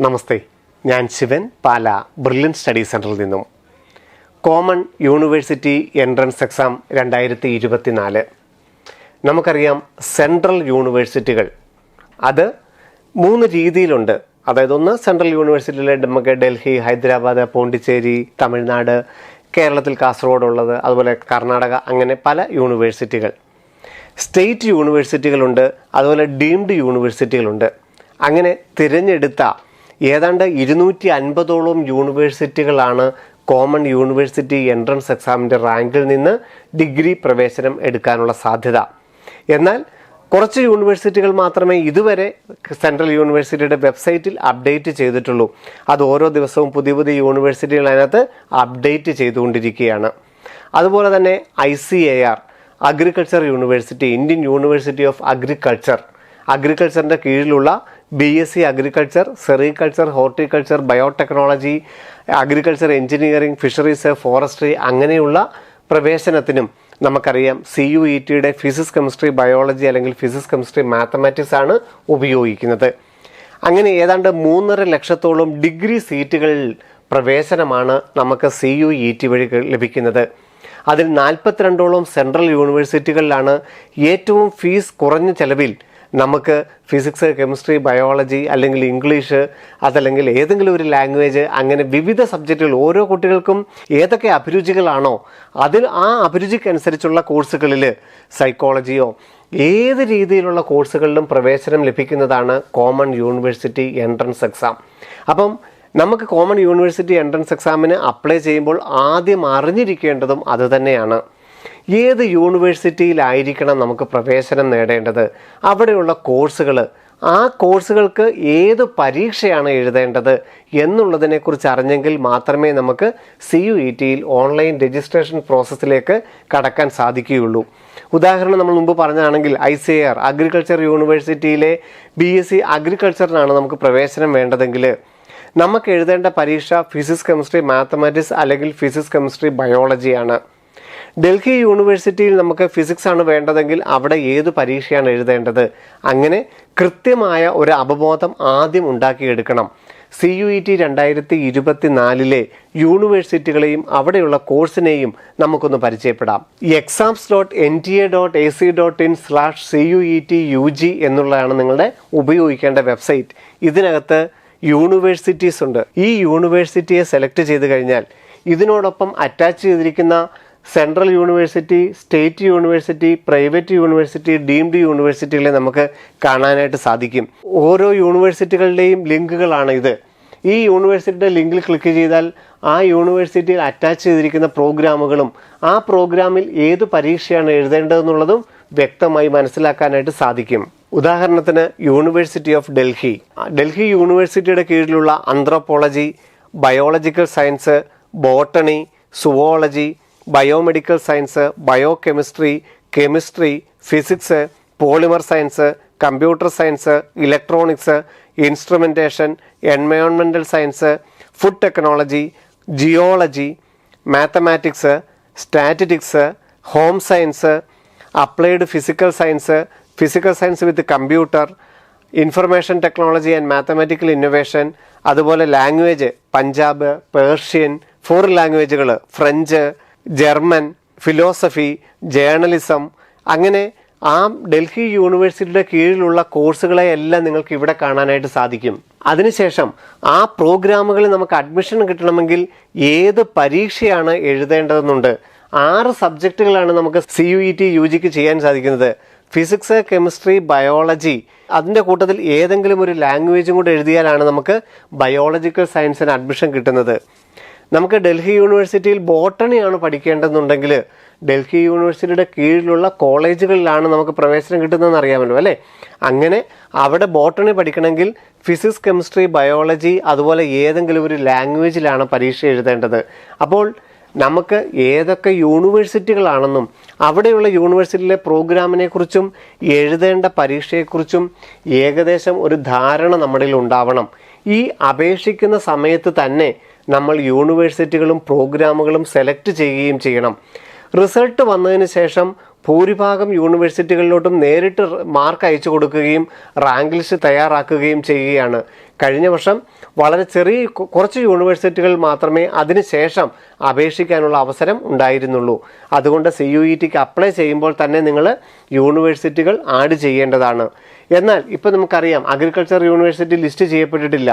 നമസ്തേ, ഞാൻ ശിവൻ, പാല brilliant study സെൻറ്ററിൽ നിന്നും. Common university entrance exam 2024. നമുക്കറിയാം, സെൻട്രൽ യൂണിവേഴ്സിറ്റികൾ അത് 3 രീതിയിലുണ്ട്. അതായത് ഒന്ന് സെൻട്രൽ യൂണിവേഴ്സിറ്റിയിലെ നമുക്ക് ഡൽഹി, ഹൈദരാബാദ്, പോണ്ടിച്ചേരി, തമിഴ്നാട്, കേരളത്തിൽ കാസർഗോഡുള്ളത്, അതുപോലെ കർണാടക, അങ്ങനെ പല യൂണിവേഴ്സിറ്റികൾ. സ്റ്റേറ്റ് യൂണിവേഴ്സിറ്റികളുണ്ട്, അതുപോലെ ഡീംഡ് യൂണിവേഴ്സിറ്റികളുണ്ട്. അങ്ങനെ തിരഞ്ഞെടുത്ത ഏതാണ്ട് 250ഓളം യൂണിവേഴ്സിറ്റികളാണ് കോമൺ യൂണിവേഴ്സിറ്റി എൻട്രൻസ് എക്സാമിൻ്റെ റാങ്കിൽ നിന്ന് ഡിഗ്രി പ്രവേശനം എടുക്കാനുള്ള സാധ്യത. എന്നാൽ കുറച്ച് യൂണിവേഴ്സിറ്റികൾ മാത്രമേ ഇതുവരെ സെൻട്രൽ യൂണിവേഴ്സിറ്റിയുടെ വെബ്സൈറ്റിൽ അപ്ഡേറ്റ് ചെയ്തിട്ടുള്ളൂ. അത് ഓരോ ദിവസവും പുതിയ പുതിയ യൂണിവേഴ്സിറ്റികൾ അതിനകത്ത് അപ്ഡേറ്റ് ചെയ്തുകൊണ്ടിരിക്കുകയാണ്. അതുപോലെ തന്നെ ICAR agriculture university, Indian university of അഗ്രികൾച്ചറിൻ്റെ കീഴിലുള്ള BSc agriculture, sericulture, horticulture, biotechnology, agriculture engineering, fisheries, forestry അങ്ങനെയുള്ള പ്രവേശനത്തിനും നമുക്കറിയാം CUETയുടെ ഫിസിക്സ്, കെമിസ്ട്രി, ബയോളജി അല്ലെങ്കിൽ ഫിസിക്സ്, കെമിസ്ട്രി, മാത്തമാറ്റിക്സ് ആണ് ഉപയോഗിക്കുന്നത്. അങ്ങനെ ഏതാണ്ട് 3.5 ലക്ഷത്തോളം ഡിഗ്രി സീറ്റുകളിൽ പ്രവേശനമാണ് നമുക്ക് CUET വഴി ലഭിക്കുന്നത്. അതിൽ 42ഓളം സെൻട്രൽ യൂണിവേഴ്സിറ്റികളിലാണ് ഏറ്റവും ഫീസ് കുറഞ്ഞ ചെലവിൽ നമുക്ക് ഫിസിക്സ്, കെമിസ്ട്രി, ബയോളജി അല്ലെങ്കിൽ ഇംഗ്ലീഷ്, അതല്ലെങ്കിൽ ഏതെങ്കിലും ഒരു ലാംഗ്വേജ്, അങ്ങനെ വിവിധ സബ്ജക്റ്റുകൾ ഓരോ കുട്ടികൾക്കും ഏതൊക്കെ അഭിരുചികളാണോ അതിൽ ആ അഭിരുചിക്കനുസരിച്ചുള്ള കോഴ്സുകളിൽ സൈക്കോളജിയോ ഏത് രീതിയിലുള്ള കോഴ്സുകളിലും പ്രവേശനം ലഭിക്കുന്നതാണ് കോമൺ യൂണിവേഴ്സിറ്റി എൻട്രൻസ് എക്സാം. അപ്പം നമുക്ക് കോമൺ യൂണിവേഴ്സിറ്റി എൻട്രൻസ് എക്സാമിന് അപ്ലൈ ചെയ്യുമ്പോൾ ആദ്യം അറിഞ്ഞിരിക്കേണ്ടതും അതുതന്നെയാണ്. ഏത് യൂണിവേഴ്സിറ്റിയിലായിരിക്കണം നമുക്ക് പ്രവേശനം നേടേണ്ടത്, അവിടെയുള്ള കോഴ്സുകൾ, ആ കോഴ്സുകൾക്ക് ഏത് പരീക്ഷയാണ് എഴുതേണ്ടത് എന്നുള്ളതിനെക്കുറിച്ച് അറിഞ്ഞെങ്കിൽ മാത്രമേ നമുക്ക് CUETയിൽ ഓൺലൈൻ രജിസ്ട്രേഷൻ പ്രോസസ്സിലേക്ക് കടക്കാൻ സാധിക്കുകയുള്ളൂ. ഉദാഹരണം നമ്മൾ മുമ്പ് പറഞ്ഞാണെങ്കിൽ ICAR അഗ്രികൾച്ചർ യൂണിവേഴ്സിറ്റിയിലെ BSc അഗ്രികൾച്ചറിനാണ് നമുക്ക് പ്രവേശനം വേണ്ടതെങ്കിൽ നമുക്ക് എഴുതേണ്ട പരീക്ഷ ഫിസിക്സ്, കെമിസ്ട്രി, മാത്തമാറ്റിക്സ് അല്ലെങ്കിൽ ഫിസിക്സ്, കെമിസ്ട്രി, ബയോളജിയാണ്. ഡൽഹി യൂണിവേഴ്സിറ്റിയിൽ നമുക്ക് ഫിസിക്സ് ആണ് വേണ്ടതെങ്കിൽ അവിടെ ഏത് പരീക്ഷയാണ് എഴുതേണ്ടത്, അങ്ങനെ കൃത്യമായ ഒരു അവബോധം ആദ്യം ഉണ്ടാക്കിയെടുക്കണം. CUET 2024 യൂണിവേഴ്സിറ്റികളെയും അവിടെയുള്ള കോഴ്സിനെയും നമുക്കൊന്ന് പരിചയപ്പെടാം. exams.nta.ac.in/CUET-UG എന്നുള്ളതാണ് നിങ്ങളുടെ ഉപയോഗിക്കേണ്ട വെബ്സൈറ്റ്. ഇതിനകത്ത് യൂണിവേഴ്സിറ്റീസ് ഉണ്ട്. ഈ യൂണിവേഴ്സിറ്റിയെ സെലക്ട് ചെയ്ത് കഴിഞ്ഞാൽ ഇതിനോടൊപ്പം അറ്റാച്ച് ചെയ്തിരിക്കുന്ന central university, state university, private university, deemed യൂണിവേഴ്സിറ്റികളെ നമുക്ക് കാണാനായിട്ട് സാധിക്കും. ഓരോ യൂണിവേഴ്സിറ്റികളുടെയും ലിങ്കുകളാണ് ഇത്. ഈ യൂണിവേഴ്സിറ്റിയുടെ ലിങ്കിൽ ക്ലിക്ക് ചെയ്താൽ ആ യൂണിവേഴ്സിറ്റിയിൽ അറ്റാച്ച് ചെയ്തിരിക്കുന്ന പ്രോഗ്രാമുകളും ആ പ്രോഗ്രാമിൽ ഏത് പരീക്ഷയാണ് എഴുതേണ്ടതെന്നുള്ളതും വ്യക്തമായി മനസ്സിലാക്കാനായിട്ട് സാധിക്കും. ഉദാഹരണത്തിന് യൂണിവേഴ്സിറ്റി ഓഫ് ഡൽഹി യൂണിവേഴ്സിറ്റിയുടെ കീഴിലുള്ള anthropology, biological science, botany, zoology, biomedical science, biochemistry, chemistry, physics, polymer science, computer science, electronics, instrumentation, environmental science, food technology, geology, mathematics, statistics, home science, applied physical science with computer, information technology and mathematical innovation, അതുപോലെ language Punjab, Persian, foreign ലാംഗ്വേജുകൾ French, German, philosophy, journalism, അങ്ങനെ ആ ഡൽഹി യൂണിവേഴ്സിറ്റിയുടെ കീഴിലുള്ള കോഴ്സുകളെ എല്ലാം നിങ്ങൾക്ക് ഇവിടെ കാണാനായിട്ട് സാധിക്കും. അതിനുശേഷം ആ പ്രോഗ്രാമുകളിൽ നമുക്ക് അഡ്മിഷൻ കിട്ടണമെങ്കിൽ ഏത് പരീക്ഷയാണ് എഴുതേണ്ടതെന്നുണ്ട്. 6 സബ്ജക്റ്റുകളാണ് നമുക്ക് CUET UGക്ക് ചെയ്യാൻ സാധിക്കുന്നത്. ഫിസിക്സ്, കെമിസ്ട്രി, ബയോളജി, അതിൻ്റെ കൂട്ടത്തിൽ ഏതെങ്കിലും ഒരു ലാംഗ്വേജും കൂടെ എഴുതിയാലാണ് നമുക്ക് ബയോളജിക്കൽ സയൻസിന് അഡ്മിഷൻ കിട്ടുന്നത്. നമുക്ക് ഡൽഹി യൂണിവേഴ്സിറ്റിയിൽ ബോട്ടണിയാണ് പഠിക്കേണ്ടതെന്നുണ്ടെങ്കിൽ ഡൽഹി യൂണിവേഴ്സിറ്റിയുടെ കീഴിലുള്ള കോളേജുകളിലാണ് നമുക്ക് പ്രവേശനം കിട്ടുന്നതെന്ന് അറിയാമല്ലോ അല്ലേ. അങ്ങനെ അവിടെ ബോട്ടണി പഠിക്കണമെങ്കിൽ ഫിസിക്സ്, കെമിസ്ട്രി, ബയോളജി, അതുപോലെ ഏതെങ്കിലും ഒരു ലാംഗ്വേജിലാണ് പരീക്ഷ എഴുതേണ്ടത്. അപ്പോൾ നമുക്ക് ഏതൊക്കെ യൂണിവേഴ്സിറ്റികളാണെന്നും അവിടെയുള്ള യൂണിവേഴ്സിറ്റിയിലെ പ്രോഗ്രാമിനെക്കുറിച്ചും എഴുതേണ്ട പരീക്ഷയെക്കുറിച്ചും ഏകദേശം ഒരു ധാരണ നമ്മളിൽ ഉണ്ടാവണം. ഈ അപേക്ഷിക്കുന്ന സമയത്ത് തന്നെ നമ്മൾ യൂണിവേഴ്സിറ്റികളും പ്രോഗ്രാമുകളും സെലക്ട് ചെയ്യുകയും ചെയ്യണം. റിസൾട്ട് വന്നതിന് ശേഷം ഭൂരിഭാഗം യൂണിവേഴ്സിറ്റികളിലോട്ടും നേരിട്ട് മാർക്ക് അയച്ചു കൊടുക്കുകയും റാങ്ക് ലിസ്റ്റ് തയ്യാറാക്കുകയും ചെയ്യുകയാണ്. കഴിഞ്ഞ വർഷം വളരെ ചെറിയ കുറച്ച് യൂണിവേഴ്സിറ്റികൾ മാത്രമേ അതിനുശേഷം അപേക്ഷിക്കാനുള്ള അവസരം ഉണ്ടായിരുന്നുള്ളൂ. അതുകൊണ്ട് CUETക്ക് അപ്ലൈ ചെയ്യുമ്പോൾ തന്നെ നിങ്ങൾ യൂണിവേഴ്സിറ്റികൾ ആഡ് ചെയ്യേണ്ടതാണ്. എന്നാൽ ഇപ്പോൾ നമുക്കറിയാം അഗ്രികൾച്ചർ യൂണിവേഴ്സിറ്റി ലിസ്റ്റ് ചെയ്യപ്പെട്ടിട്ടില്ല,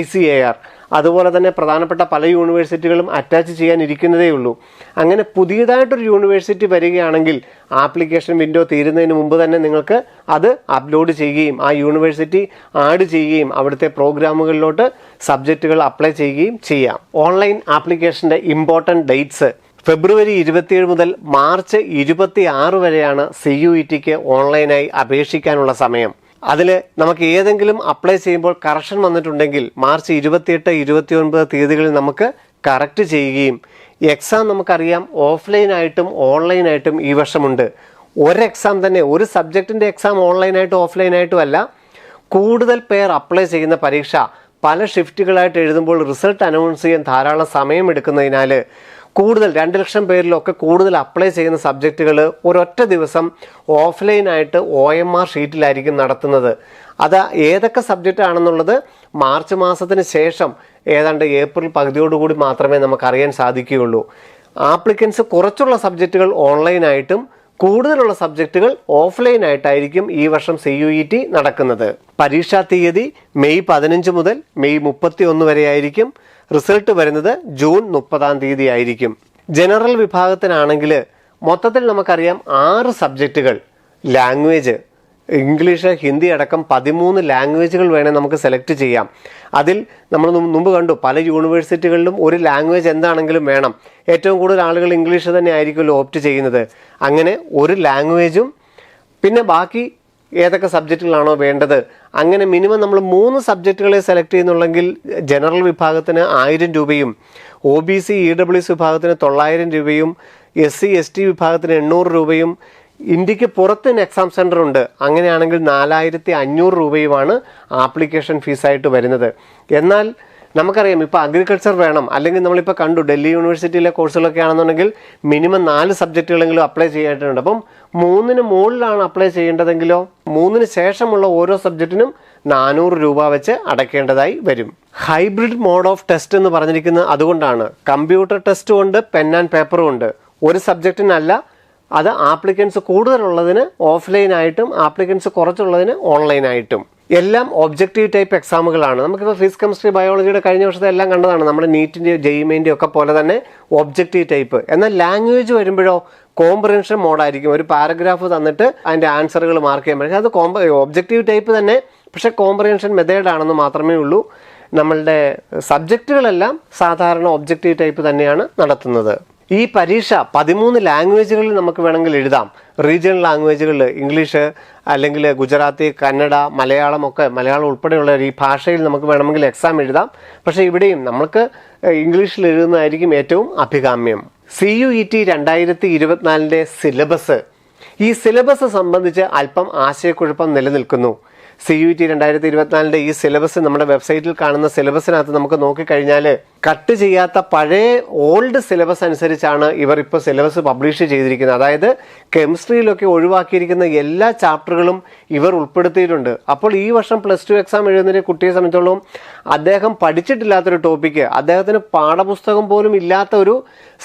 ICAR. അതുപോലെ തന്നെ പ്രധാനപ്പെട്ട പല യൂണിവേഴ്സിറ്റികളും അറ്റാച്ച് ചെയ്യാനിരിക്കുന്നതേ ഉള്ളൂ. അങ്ങനെ പുതിയതായിട്ടൊരു യൂണിവേഴ്സിറ്റി വരികയാണെങ്കിൽ ആപ്ലിക്കേഷൻ വിൻഡോ തീരുന്നതിന് മുമ്പ് തന്നെ നിങ്ങൾക്ക് അത് അപ്ലോഡ് ചെയ്യുകയും ആ യൂണിവേഴ്സിറ്റി ആഡ് ചെയ്യുകയും അവിടുത്തെ പ്രോഗ്രാമുകളിലോട്ട് സബ്ജക്റ്റുകൾ അപ്ലൈ ചെയ്യുകയും ചെയ്യാം. ഓൺലൈൻ ആപ്ലിക്കേഷൻ്റെ ഇമ്പോർട്ടൻറ്റ് ഡേറ്റ്സ് ഫെബ്രുവരി 27 മുതൽ മാർച്ച് 26 വരെയാണ് CUETക്ക് ഓൺലൈനായി അപേക്ഷിക്കാനുള്ള സമയം. അതിൽ നമുക്ക് ഏതെങ്കിലും അപ്ലൈ ചെയ്യുമ്പോൾ കറക്ഷൻ വന്നിട്ടുണ്ടെങ്കിൽ മാർച്ച് 28, 29 തീയതികളിൽ നമുക്ക് കറക്റ്റ് ചെയ്യുകയും എക്സാം നമുക്കറിയാം ഓഫ്ലൈനായിട്ടും ഓൺലൈനായിട്ടും ഈ വർഷമുണ്ട്. ഒരു എക്സാം തന്നെ, ഒരു സബ്ജക്റ്റിൻ്റെ എക്സാം ഓൺലൈനായിട്ടും ഓഫ്ലൈനായിട്ടും അല്ല, കൂടുതൽ പേർ അപ്ലൈ ചെയ്യുന്ന പരീക്ഷ പല ഷിഫ്റ്റുകളായിട്ട് എഴുതുമ്പോൾ റിസൾട്ട് അനൗൺസ് ചെയ്യാൻ ധാരാളം സമയമെടുക്കുന്നതിനാൽ കൂടുതൽ 2 ലക്ഷം പേരിലൊക്കെ കൂടുതൽ അപ്ലൈ ചെയ്യുന്ന സബ്ജക്റ്റുകൾ ഒരൊറ്റ ദിവസം ഓഫ്ലൈനായിട്ട് OMR ഷീറ്റിലായിരിക്കും നടത്തുന്നത്. അത് ഏതൊക്കെ സബ്ജക്റ്റ് ആണെന്നുള്ളത് മാർച്ച് മാസത്തിന് ശേഷം ഏതാണ്ട് ഏപ്രിൽ പകുതിയോടുകൂടി മാത്രമേ നമുക്കറിയാൻ സാധിക്കുകയുള്ളൂ. ആപ്ലിക്കൻസ് കുറച്ചുള്ള സബ്ജക്റ്റുകൾ ഓൺലൈനായിട്ടും കൂടുതലുള്ള സബ്ജക്റ്റുകൾ ഓഫ്ലൈനായിട്ടായിരിക്കും ഈ വർഷം CUET നടക്കുന്നത്. പരീക്ഷാ തീയതി മെയ് 15 മുതൽ മെയ് 31 വരെ ആയിരിക്കും. റിസൾട്ട് വരുന്നത് ജൂൺ 30 തീയതി ആയിരിക്കും. ജനറൽ വിഭാഗത്തിനാണെങ്കിൽ മൊത്തത്തിൽ നമുക്കറിയാം 6 സബ്ജക്റ്റുകൾ, ലാംഗ്വേജ് ഇംഗ്ലീഷ്, ഹിന്ദി അടക്കം 13 ലാംഗ്വേജുകൾ വേണേൽ നമുക്ക് സെലക്ട് ചെയ്യാം. അതിൽ നമ്മൾ മുമ്പ് കണ്ടു പല യൂണിവേഴ്സിറ്റികളിലും ഒരു ലാംഗ്വേജ് എന്താണെങ്കിലും വേണം. ഏറ്റവും കൂടുതൽ ആളുകൾ ഇംഗ്ലീഷ് തന്നെ ആയിരിക്കുമല്ലോ ഓപ്റ്റ് ചെയ്യുന്നത്. അങ്ങനെ ഒരു ലാംഗ്വേജും പിന്നെ ബാക്കി ഏതൊക്കെ സബ്ജക്റ്റുകളാണോ വേണ്ടത് അങ്ങനെ മിനിമം നമ്മൾ 3 സബ്ജക്റ്റുകളെ സെലക്ട് ചെയ്യുന്നുണ്ടെങ്കിൽ ജനറൽ വിഭാഗത്തിന് 1000 രൂപയും OBC EWS വിഭാഗത്തിന് 900 രൂപയും SC ST വിഭാഗത്തിന് 800 രൂപയും ഇന്ത്യക്ക് പുറത്ത് എക്സാം സെൻറ്റർ ഉണ്ട്. അങ്ങനെയാണെങ്കിൽ 4500 രൂപയുമാണ് ആപ്ലിക്കേഷൻ ഫീസായിട്ട് വരുന്നത്. എന്നാൽ നമുക്കറിയാം ഇപ്പോൾ അഗ്രികൾച്ചർ വേണം, അല്ലെങ്കിൽ നമ്മളിപ്പോൾ കണ്ടു ഡൽഹി യൂണിവേഴ്സിറ്റിയിലെ കോഴ്സുകളൊക്കെ ആണെന്നുണ്ടെങ്കിൽ മിനിമം 4 സബ്ജക്റ്റുകളെങ്കിലും അപ്ലൈ ചെയ്യാനായിട്ടുണ്ട്. അപ്പം 3ന് മുകളിലാണ് അപ്ലൈ ചെയ്യേണ്ടതെങ്കിലോ 3ന് ശേഷമുള്ള ഓരോ സബ്ജക്റ്റിനും 400 രൂപ വെച്ച് അടയ്ക്കേണ്ടതായി വരും. ഹൈബ്രിഡ് മോഡ് ഓഫ് ടെസ്റ്റ് എന്ന് പറഞ്ഞിരിക്കുന്നത് അതുകൊണ്ടാണ്. കമ്പ്യൂട്ടർ ടെസ്റ്റും ഉണ്ട്, പെൻ ആൻഡ് പേപ്പറും ഉണ്ട്. ഒരു സബ്ജക്റ്റിനല്ല, അത് ആപ്ലിക്കൻസ് കൂടുതലുള്ളതിന് ഓഫ്ലൈനായിട്ടും ആപ്ലിക്കൻസ് കുറച്ചുള്ളതിന് ഓൺലൈനായിട്ടും. എല്ലാം ഒബ്ജക്റ്റീവ് ടൈപ്പ് എക്സാമുകളാണ്. നമുക്കിപ്പോൾ ഫിസിക്സ്, കെമിസ്ട്രി, ബയോളജിയുടെ കഴിഞ്ഞ വർഷത്തെ എല്ലാം കണ്ടതാണ്. നമ്മുടെ നീറ്റിൻ്റെയോ JEE-ൻ്റെയോ ഒക്കെ പോലെ തന്നെ ഒബ്ജക്റ്റീവ് ടൈപ്പ്. എന്നാൽ ലാംഗ്വേജ് വരുമ്പോഴോ കോംപ്രഹെൻഷൻ മോഡായിരിക്കും. ഒരു പാരഗ്രാഫ് തന്നിട്ട് അതിൻ്റെ ആൻസറുകൾ മാർക്ക് ചെയ്യാൻ പറ്റും. അത് ഒബ്ജക്റ്റീവ് ടൈപ്പ് തന്നെ, പക്ഷേ കോംപ്രഹെൻഷൻ മെത്തേഡാണെന്ന് മാത്രമേ ഉള്ളൂ. നമ്മളുടെ സബ്ജക്റ്റുകളെല്ലാം സാധാരണ ഒബ്ജക്റ്റീവ് ടൈപ്പ് തന്നെയാണ് നടത്തുന്നത്. ഈ പരീക്ഷ 13 ലാംഗ്വേജുകളിൽ നമുക്ക് വേണമെങ്കിൽ എഴുതാം. റീജിയണൽ ലാംഗ്വേജുകളിൽ ഇംഗ്ലീഷ് അല്ലെങ്കിൽ ഗുജറാത്തി, കന്നഡ, മലയാളം ഉൾപ്പെടെയുള്ള ഈ ഭാഷയിൽ നമുക്ക് വേണമെങ്കിൽ എക്സാം എഴുതാം. പക്ഷേ ഇവിടെയും നമുക്ക് ഇംഗ്ലീഷിൽ എഴുതുന്നതായിരിക്കും ഏറ്റവും അഭികാമ്യം. CUET 2024 സിലബസ്, ഈ സിലബസ് സംബന്ധിച്ച് അല്പം ആശയക്കുഴപ്പം നിലനിൽക്കുന്നു. CUET 2024 ഈ സിലബസ് നമ്മുടെ വെബ്സൈറ്റിൽ കാണുന്ന സിലബസിനകത്ത് നമുക്ക് നോക്കിക്കഴിഞ്ഞാൽ കട്ട് ചെയ്യാത്ത പഴയ ഓൾഡ് സിലബസ് അനുസരിച്ചാണ് ഇവർ ഇപ്പോൾ സിലബസ് പബ്ലിഷ് ചെയ്തിരിക്കുന്നത്. അതായത് കെമിസ്ട്രിയിലൊക്കെ ഒഴിവാക്കിയിരിക്കുന്ന എല്ലാ ചാപ്റ്ററുകളും ഇവർ ഉൾപ്പെടുത്തിയിട്ടുണ്ട്. അപ്പോൾ ഈ വർഷം +2 എക്സാം എഴുതുന്ന കുട്ടിയെ സംബന്ധിച്ചോളം അദ്ദേഹം പഠിച്ചിട്ടില്ലാത്തൊരു ടോപ്പിക്ക്, അദ്ദേഹത്തിന് പാഠപുസ്തകം പോലും ഇല്ലാത്ത ഒരു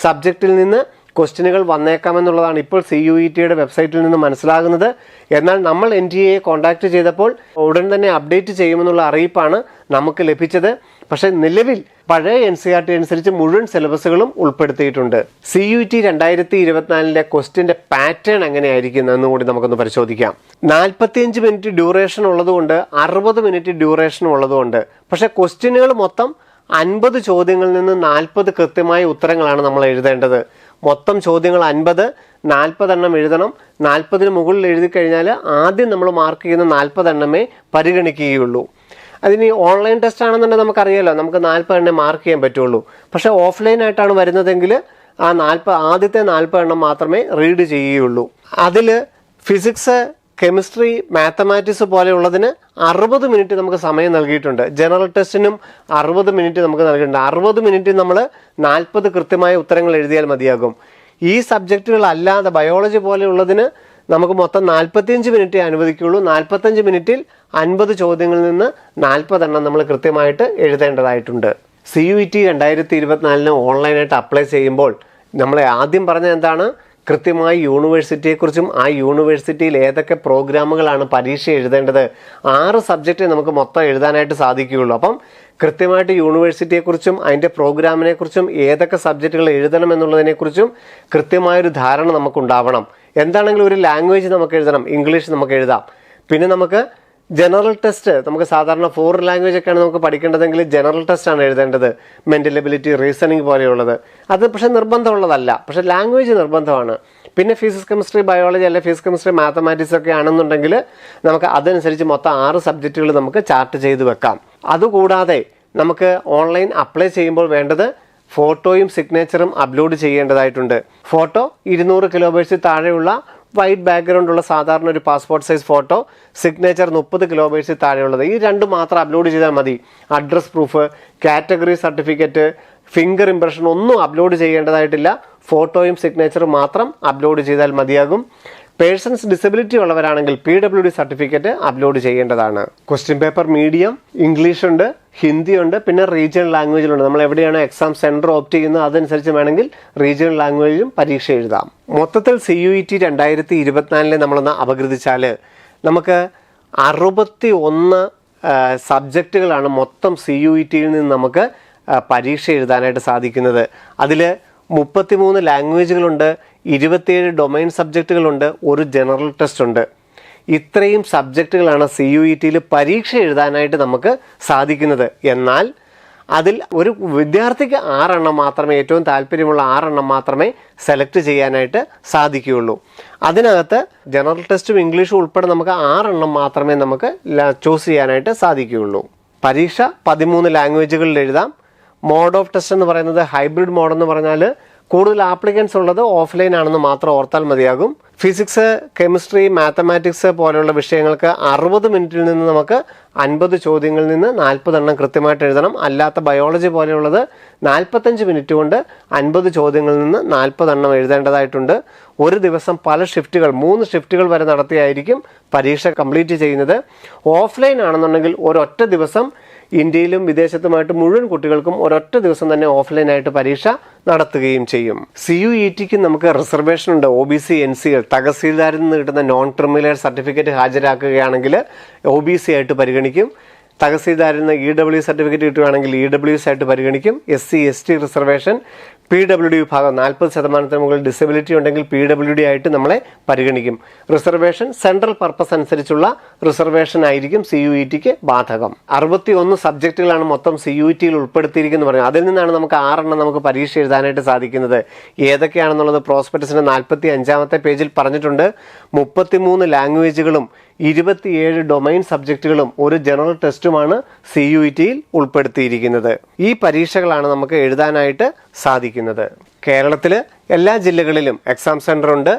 സബ്ജക്റ്റിൽ നിന്ന് ക്വസ്റ്റ്യനുകൾ വന്നേക്കാമെന്നുള്ളതാണ് ഇപ്പോൾ CUETയുടെ വെബ്സൈറ്റിൽ നിന്ന് മനസ്സിലാകുന്നത്. എന്നാൽ നമ്മൾ NTA കോൺടാക്ട് ചെയ്തപ്പോൾ ഉടൻ തന്നെ അപ്ഡേറ്റ് ചെയ്യുമെന്നുള്ള അറിയിപ്പാണ് നമുക്ക് ലഭിച്ചത്. പക്ഷേ നിലവിൽ പഴയ NCERT അനുസരിച്ച് മുഴുവൻ സിലബസുകളും ഉൾപ്പെടുത്തിയിട്ടുണ്ട്. CUET 2024 ക്വസ്റ്റ്യൻ്റെ പാറ്റേൺ എങ്ങനെയായിരിക്കും എന്നുകൂടി നമുക്കൊന്ന് പരിശോധിക്കാം. 45 മിനിറ്റ് ഡ്യൂറേഷൻ ഉള്ളതുകൊണ്ട് 60 മിനിറ്റ് ഡ്യൂറേഷൻ ഉള്ളതുകൊണ്ട്, പക്ഷേ ക്വസ്റ്റ്യനുകൾ മൊത്തം 50 ചോദ്യങ്ങളിൽ നിന്ന് 40 കൃത്യമായ ഉത്തരങ്ങളാണ് നമ്മൾ എഴുതേണ്ടത്. മൊത്തം ചോദ്യങ്ങൾ 50, 40 എണ്ണം എഴുതണം. 40ന് മുകളിൽ എഴുതി കഴിഞ്ഞാൽ ആദ്യം നമ്മൾ മാർക്ക് ചെയ്യുന്ന 40 എണ്ണമേ പരിഗണിക്കുകയുള്ളൂ. അതിന് ഓൺലൈൻ ടെസ്റ്റ് ആണെന്നുണ്ടെങ്കിൽ നമുക്കറിയാലോ, നമുക്ക് 40 എണ്ണം മാർക്ക് ചെയ്യാൻ പറ്റുള്ളൂ. പക്ഷേ ഓഫ്ലൈനായിട്ടാണ് വരുന്നതെങ്കിൽ ആ ആദ്യത്തെ 40 എണ്ണം മാത്രമേ റീഡ് ചെയ്യുകയുള്ളൂ. അതിൽ ഫിസിക്സ്, കെമിസ്ട്രി, മാത്തമാറ്റിക്സ് പോലെയുള്ളതിന് 60 മിനിറ്റ് നമുക്ക് സമയം നൽകിയിട്ടുണ്ട്. ജനറൽ ടെസ്റ്റിനും 60 മിനിറ്റ് നമുക്ക് നൽകിയിട്ടുണ്ട്. 60 മിനിറ്റ് നമ്മൾ 40 കൃത്യമായ ഉത്തരങ്ങൾ എഴുതിയാൽ മതിയാകും. ഈ സബ്ജക്റ്റുകളല്ലാതെ ബയോളജി പോലെയുള്ളതിന് നമുക്ക് മൊത്തം 45 മിനിറ്റ് അനുവദിക്കുകയുള്ളൂ. 45 മിനിറ്റിൽ 50 ചോദ്യങ്ങളിൽ നിന്ന് 40 എണ്ണം നമ്മൾ കൃത്യമായിട്ട് എഴുതേണ്ടതായിട്ടുണ്ട്. CUET 2024 ഓൺലൈനായിട്ട് അപ്ലൈ ചെയ്യുമ്പോൾ നമ്മൾ ആദ്യം പറഞ്ഞത് എന്താണ്? കൃത്യമായി യൂണിവേഴ്സിറ്റിയെക്കുറിച്ചും ആ യൂണിവേഴ്സിറ്റിയിൽ ഏതൊക്കെ പ്രോഗ്രാമുകളാണ് പരീക്ഷ എഴുതേണ്ടത്, 6 സബ്ജക്റ്റ് നമുക്ക് മൊത്തം എഴുതാനായിട്ട് സാധിക്കുകയുള്ളൂ. അപ്പം കൃത്യമായിട്ട് യൂണിവേഴ്സിറ്റിയെക്കുറിച്ചും അതിൻ്റെ പ്രോഗ്രാമിനെക്കുറിച്ചും ഏതൊക്കെ സബ്ജക്റ്റുകൾ എഴുതണം എന്നുള്ളതിനെക്കുറിച്ചും കൃത്യമായൊരു ധാരണ നമുക്കുണ്ടാവണം. എന്താണെങ്കിലും ഒരു ലാംഗ്വേജ് നമുക്ക് എഴുതണം, ഇംഗ്ലീഷ് നമുക്ക് എഴുതാം. പിന്നെ നമുക്ക് ജനറൽ ടെസ്റ്റ്, നമുക്ക് സാധാരണ ഫോറിൻ ലാംഗ്വേജ് ഒക്കെയാണ് നമുക്ക് പഠിക്കേണ്ടതെങ്കിൽ ജനറൽ ടെസ്റ്റ് ആണ് എഴുതേണ്ടത്, മെൻ്റൽ എബിലിറ്റി, റീസണിങ് പോലെയുള്ളത്. അത് പക്ഷേ നിർബന്ധമുള്ളതല്ല, പക്ഷേ ലാംഗ്വേജ് നിർബന്ധമാണ്. പിന്നെ ഫിസിക്സ്, കെമിസ്ട്രി, ബയോളജി അല്ലെ ഫിസിക്സ്, കെമിസ്ട്രി, മാത്തമാറ്റിക്സ് ഒക്കെ ആണെന്നുണ്ടെങ്കിൽ നമുക്ക് അതനുസരിച്ച് മൊത്തം 6 സബ്ജക്റ്റുകൾ നമുക്ക് ചാർട്ട് ചെയ്ത് വെക്കാം. അതുകൂടാതെ നമുക്ക് ഓൺലൈൻ അപ്ലൈ ചെയ്യുമ്പോൾ വേണ്ടത് ഫോട്ടോയും സിഗ്നേച്ചറും അപ്ലോഡ് ചെയ്യേണ്ടതായിട്ടുണ്ട്. ഫോട്ടോ 200 കിലോബൈറ്റ്സിൽ താഴെയുള്ള വൈറ്റ് ബാക്ക്ഗ്രൗണ്ട് ഉള്ള സാധാരണ ഒരു പാസ്പോർട്ട് സൈസ് ഫോട്ടോ, സിഗ്നേച്ചർ 30 കിലോബൈറ്റ്സിൽ താഴെയുള്ളത്. ഈ 2 മാത്രം അപ്ലോഡ് ചെയ്താൽ മതി. Address proof, category certificate, finger impression ഒന്നും അപ്ലോഡ് ചെയ്യേണ്ടതായിട്ടില്ല. ഫോട്ടോയും സിഗ്നേച്ചറും മാത്രം അപ്ലോഡ് ചെയ്താൽ മതിയാകും. പേഴ്സൺസ് ഡിസബിലിറ്റി ഉള്ളവരാണെങ്കിൽ PWD സർട്ടിഫിക്കറ്റ് അപ്ലോഡ് ചെയ്യേണ്ടതാണ്. ക്വസ്റ്റ്യൻ പേപ്പർ മീഡിയം, ഇംഗ്ലീഷ് ഉണ്ട്, ഹിന്ദി ഉണ്ട്, പിന്നെ റീജിയണൽ ലാംഗ്വേജിലുണ്ട്. നമ്മൾ എവിടെയാണോ എക്സാം സെൻറ്റർ ഓപ്റ്റ് ചെയ്യുന്നത് അതനുസരിച്ച് വേണമെങ്കിൽ റീജിയണൽ ലാംഗ്വേജിലും പരീക്ഷ എഴുതാം. മൊത്തത്തിൽ CUET 2024 നമ്മളൊന്ന് അപഗ്രഥിച്ചാൽ നമുക്ക് 61 സബ്ജക്റ്റുകളാണ് മൊത്തം CUETയിൽ നിന്ന് നമുക്ക് പരീക്ഷ എഴുതാനായിട്ട് സാധിക്കുന്നത്. അതിൽ 33 ലാംഗ്വേജുകളുണ്ട്, 27 ഡൊമൈൻ സബ്ജക്റ്റുകളുണ്ട്, ഒരു ജനറൽ ടെസ്റ്റ് ഉണ്ട്. ഇത്രയും സബ്ജക്റ്റുകളാണ് CUETയിൽ പരീക്ഷ എഴുതാനായിട്ട് നമുക്ക് സാധിക്കുന്നത്. എന്നാൽ അതിൽ ഒരു വിദ്യാർത്ഥിക്ക് 6 എണ്ണം മാത്രമേ, ഏറ്റവും താല്പര്യമുള്ള 6 എണ്ണം മാത്രമേ സെലക്ട് ചെയ്യാനായിട്ട് സാധിക്കുകയുള്ളൂ. അതിനകത്ത് ജനറൽ ടെസ്റ്റും ഇംഗ്ലീഷും ഉൾപ്പെടെ നമുക്ക് 6 എണ്ണം മാത്രമേ നമുക്ക് ചൂസ് ചെയ്യാനായിട്ട് സാധിക്കുകയുള്ളൂ. പരീക്ഷ 13 ലാംഗ്വേജുകളിൽ എഴുതാം. മോഡ് ഓഫ് ടെസ്റ്റ് എന്ന് പറയുന്നത് ഹൈബ്രിഡ് മോഡ് എന്ന് പറഞ്ഞാൽ കൂടുതൽ ആപ്ലിക്കൻസ് ഉള്ളത് ഓഫ്ലൈൻ ആണെന്ന് മാത്രം ഓർത്താൽ മതിയാകും. ഫിസിക്സ്, കെമിസ്ട്രി, മാത്തമാറ്റിക്സ് പോലെയുള്ള വിഷയങ്ങൾക്ക് 60 മിനിറ്റിൽ നിന്ന് നമുക്ക് 50 ചോദ്യങ്ങളിൽ നിന്ന് 40 എണ്ണം കൃത്യമായിട്ട് എഴുതണം. അല്ലാത്ത ബയോളജി പോലെയുള്ളത് 45 മിനിറ്റ് കൊണ്ട് 50 ചോദ്യങ്ങളിൽ നിന്ന് 40 എണ്ണം എഴുതേണ്ടതായിട്ടുണ്ട്. ഒരു ദിവസം പല ഷിഫ്റ്റുകൾ, 3 ഷിഫ്റ്റുകൾ വരെ നടത്തിയായിരിക്കും പരീക്ഷ കംപ്ലീറ്റ് ചെയ്യുന്നത്. ഓഫ്ലൈൻ ആണെന്നുണ്ടെങ്കിൽ ഒരൊറ്റ ദിവസം ഇന്ത്യയിലും വിദേശത്തുമായിട്ട് മുഴുവൻ കുട്ടികൾക്കും ഒരൊറ്റ ദിവസം തന്നെ ഓഫ്ലൈനായിട്ട് പരീക്ഷ നടത്തുകയും ചെയ്യും. CUETക്ക് നമുക്ക് റിസർവേഷൻ ഉണ്ട്. OBC, NCL, തഹസീൽദാരിൽ നിന്ന് കിട്ടുന്ന നോൺ ക്രിമിനൽ സർട്ടിഫിക്കറ്റ് ഹാജരാക്കുകയാണെങ്കിൽ OBC ആയിട്ട് പരിഗണിക്കും. തഹസീൽദാരിൽ നിന്ന് EW സർട്ടിഫിക്കറ്റ് കിട്ടുകയാണെങ്കിൽ EWS ആയിട്ട് പരിഗണിക്കും. SC, ST റിസർവേഷൻ, PWD വിഭാഗം 40% മുകളിൽ ഡിസബിലിറ്റി ഉണ്ടെങ്കിൽ PWD ആയിട്ട് നമ്മളെ പരിഗണിക്കും. റിസർവേഷൻ സെൻട്രൽ പർപ്പസ് അനുസരിച്ചുള്ള റിസർവേഷൻ ആയിരിക്കും CUETക്ക് ബാധകം. 61 സബ്ജക്റ്റുകളാണ് മൊത്തം CUETയിൽ ഉൾപ്പെടുത്തിയിരിക്കുന്നത് പറഞ്ഞു. അതിൽ നിന്നാണ് നമുക്ക് 6 എണ്ണം നമുക്ക് പരീക്ഷ എഴുതാനായിട്ട് സാധിക്കുന്നത്. ഏതൊക്കെയാണെന്നുള്ളത് പ്രോസ്പെക്ടസിന്റെ 45-ാമത്തെ പേജിൽ പറഞ്ഞിട്ടുണ്ട്. 33 ലാംഗ്വേജുകളും 27 ഡൊമൈൻ സബ്ജക്റ്റുകളും ഒരു ജനറൽ ടെസ്റ്റുമാണ് CUETയിൽ ഉൾപ്പെടുത്തിയിരിക്കുന്നത്. ഈ പരീക്ഷകളാണ് നമുക്ക് എഴുതാനായിട്ട് സാധിക്കുന്നത്. കേരളത്തിൽ എല്ലാ ജില്ലകളിലും എക്സാം സെൻറ്റർ ഉണ്ട്.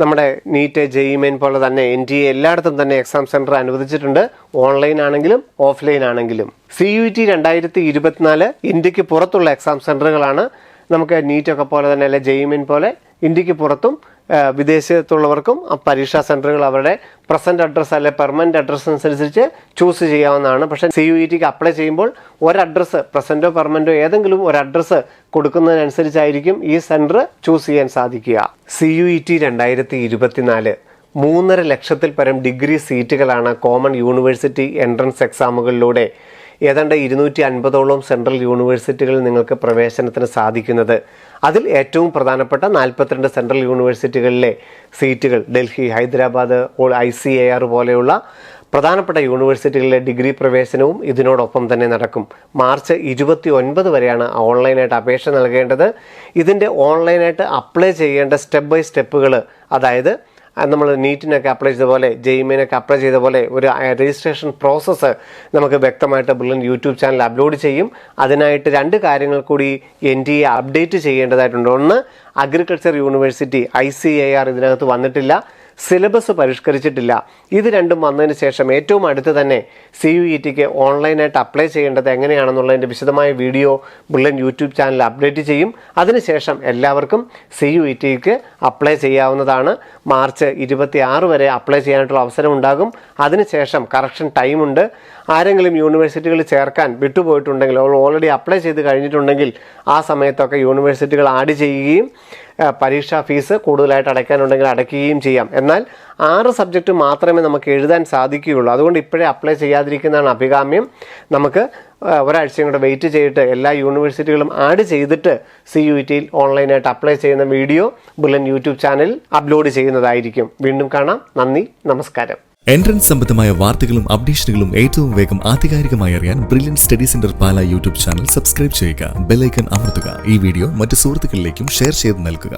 നമ്മുടെ നീറ്റ്, JEE മെയിൻ പോലെ തന്നെ NTA എല്ലായിടത്തും തന്നെ എക്സാം സെൻറ്റർ അനുവദിച്ചിട്ടുണ്ട്. ഓൺലൈൻ ആണെങ്കിലും ഓഫ്ലൈൻ ആണെങ്കിലും. CUET 2024 ഇന്ത്യക്ക് പുറത്തുള്ള എക്സാം സെൻറ്ററുകളാണ്. നമുക്ക് നീറ്റൊക്കെ പോലെ തന്നെ അല്ലെ JEE മെയിൻ പോലെ ഇന്ത്യക്ക് പുറത്തും വിദേശത്തുള്ളവർക്കും പരീക്ഷാ സെൻറ്ററുകൾ അവരുടെ പ്രസൻറ്റ് അഡ്രസ്സ് അല്ലെ പെർമനൻറ്റ് അഡ്രസ്സ് അനുസരിച്ച് ചൂസ് ചെയ്യാവുന്നതാണ്. പക്ഷേ CUETക്ക് അപ്ലൈ ചെയ്യുമ്പോൾ ഒരഡ്രസ്സ്, പ്രസൻറ്റോ പെർമനൻറ്റോ ഏതെങ്കിലും ഒരു അഡ്രസ്സ് കൊടുക്കുന്നതിനനുസരിച്ചായിരിക്കും ഈ സെൻറ്റർ ചൂസ് ചെയ്യാൻ സാധിക്കുക. CUET 2024 3.5 ലക്ഷത്തിൽ പരം ഡിഗ്രി സീറ്റുകളാണ് കോമൺ യൂണിവേഴ്സിറ്റി എൻട്രൻസ് എക്സാമുകളിലൂടെ ഏതാണ്ട് 250ഓളം സെൻട്രൽ യൂണിവേഴ്സിറ്റികളിൽ നിങ്ങൾക്ക് പ്രവേശനത്തിന് സാധിക്കുന്നത്. അതിൽ ഏറ്റവും പ്രധാനപ്പെട്ട 42 സെൻട്രൽ യൂണിവേഴ്സിറ്റികളിലെ സീറ്റുകൾ ഡൽഹി, ഹൈദരാബാദ്, ICAR പോലെയുള്ള പ്രധാനപ്പെട്ട യൂണിവേഴ്സിറ്റികളിലെ ഡിഗ്രി പ്രവേശനവും ഇതിനോടൊപ്പം തന്നെ നടക്കും. മാർച്ച് 29 വരെയാണ് ഓൺലൈനായിട്ട് അപേക്ഷ നൽകേണ്ടത്. ഇതിൻ്റെ ഓൺലൈനായിട്ട് അപ്ലൈ ചെയ്യേണ്ട സ്റ്റെപ്പ് ബൈ സ്റ്റെപ്പുകൾ, അതായത് നമ്മൾ നീറ്റിനൊക്കെ അപ്ലൈ ചെയ്ത പോലെ JEE മെയിനൊക്കെ അപ്ലൈ ചെയ്ത പോലെ ഒരു രജിസ്ട്രേഷൻ പ്രോസസ്സ് നമുക്ക് വ്യക്തമായിട്ട് ബ്രില്യൻ യൂട്യൂബ് ചാനൽ അപ്ലോഡ് ചെയ്യും. അതിനായിട്ട് 2 കാര്യങ്ങൾ കൂടി NTA അപ്ഡേറ്റ് ചെയ്യേണ്ടതായിട്ടുണ്ട്. ഒന്ന്, അഗ്രികൾച്ചർ യൂണിവേഴ്സിറ്റി ICAR ഇതിനകത്ത് വന്നിട്ടില്ല. സിലബസ് പരിഷ്കരിച്ചിട്ടില്ല. ഇത് രണ്ടും വന്നതിന് ശേഷം ഏറ്റവും അടുത്ത് തന്നെ CUETക്ക് ഓൺലൈനായിട്ട് അപ്ലൈ ചെയ്യേണ്ടത് എങ്ങനെയാണെന്നുള്ളതിൻ്റെ വിശദമായ വീഡിയോ ബുള്ളൻ യൂട്യൂബ് ചാനൽ അപ്ഡേറ്റ് ചെയ്യും. അതിനുശേഷം എല്ലാവർക്കും CUETക്ക് അപ്ലൈ ചെയ്യാവുന്നതാണ്. മാർച്ച് 26 വരെ അപ്ലൈ ചെയ്യാനായിട്ടുള്ള അവസരം ഉണ്ടാകും. അതിനുശേഷം കറക്ഷൻ ടൈമുണ്ട്. ആരെങ്കിലും യൂണിവേഴ്സിറ്റികളിൽ ചേർക്കാൻ വിട്ടുപോയിട്ടുണ്ടെങ്കിൽ, ഓൾറെഡി അപ്ലൈ ചെയ്ത് കഴിഞ്ഞിട്ടുണ്ടെങ്കിൽ ആ സമയത്തൊക്കെ യൂണിവേഴ്സിറ്റികൾ ആഡ് ചെയ്യുകയും പരീക്ഷാ ഫീസ് കൂടുതലായിട്ട് അടയ്ക്കാനുണ്ടെങ്കിൽ അടയ്ക്കുകയും ചെയ്യാം. എന്നാൽ 6 സബ്ജക്റ്റ് മാത്രമേ നമുക്ക് എഴുതാൻ സാധിക്കുകയുള്ളൂ. അതുകൊണ്ട് ഇപ്പോഴേ അപ്ലൈ ചെയ്യാതിരിക്കുന്നതാണ് അഭികാമ്യം. നമുക്ക് ഒരാഴ്ചയും കൂടെ വെയിറ്റ് ചെയ്തിട്ട് എല്ലാ യൂണിവേഴ്സിറ്റികളും ആഡ് ചെയ്തിട്ട് CUETയിൽ ഓൺലൈനായിട്ട് അപ്ലൈ ചെയ്യുന്ന വീഡിയോ ബുള്ളൻ യൂട്യൂബ് ചാനലിൽ അപ്ലോഡ് ചെയ്യുന്നതായിരിക്കും. വീണ്ടും കാണാം. നന്ദി, നമസ്കാരം. എൻട്രൻസ് സംബന്ധമായ വാർത്തകളും അപ്ഡേഷനുകളും ഏറ്റവും വേഗം ആധികാരികമായി അറിയാൻ ബ്രില്യൻ സ്റ്റഡി സെന്റർ പാല യൂട്യൂബ് ചാനൽ സബ്സ്ക്രൈബ് ചെയ്യുക. ബെൽ ഐക്കൺ അമർത്തുക. ഈ വീഡിയോ മറ്റ് സുഹൃത്തുക്കളിലേക്കും ഷെയർ ചെയ്ത് നൽകുക.